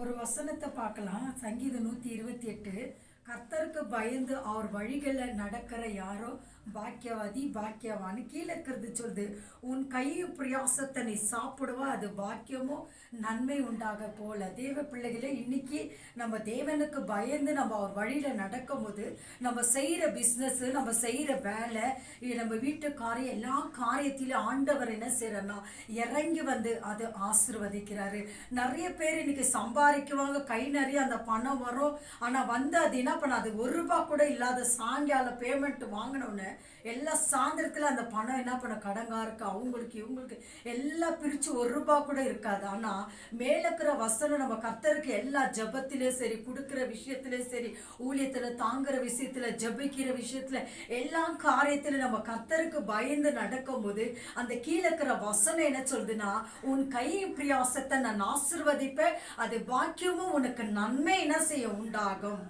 ஒரு வசனத்தை பார்க்கலாம். சங்கீதம் 128. கர்த்தருக்கு பயந்து அவர் வழிகளில் நடக்கிற யாரோ பாக்கியவாதி பாக்கியவான்னு கீழே இருக்கிறது சொல்லுது. உன் கையும் பிரயாசத்தை நீ சாப்பிடுவா, அது பாக்கியமோ நன்மை உண்டாக போல. தேவ பிள்ளைகளே, இன்னைக்கு நம்ம தேவனுக்கு பயந்து நம்ம அவர் வழியில் நடக்கும் போது நம்ம செய்கிற பிஸ்னஸ், நம்ம செய்கிற வேலை, நம்ம வீட்டு காரியம், எல்லா காரியத்திலும் ஆண்டவர் என்ன செய்யறன்னா இறங்கி வந்து அது ஆசீர்வதிக்கிறாரு. நிறைய பேர் இன்னைக்கு சம்பாதிக்குவாங்க, கை நிறைய அந்த பணம் வரும். ஆனால் வந்து அது என்ன பண்ண, அது ₹1 கூட இல்லாத சாயங்காலம் பேமெண்ட் வாங்கினோன்னு எல்லாம் சாயந்தரத்தில் அந்த பணம் என்ன பண்ண, கடங்காருக்கு அவங்களுக்கு இவங்களுக்கு எல்லாம் பிரித்து ₹1 கூட இருக்காது. ஆனால் மேலே இருக்கிற வசனம் நம்ம கர்த்தருக்கு எல்லா ஜபத்திலையும் சரி, கொடுக்குற விஷயத்திலையும் சரி, ஊழியத்தில் தாங்குற விஷயத்தில், ஜபிக்கிற விஷயத்தில், எல்லா காரியத்திலும் நம்ம கர்த்தருக்கு பயந்து நடக்கும் போது அந்த கீழே இருக்கிற வசனம் என்ன சொல்லுதுன்னா, உன் கை பிரியாசத்தை நான் ஆசீர்வதிப்பேன், அது பாக்கியமும் உனக்கு நன்மை என்ன செய்ய உண்டாகும்.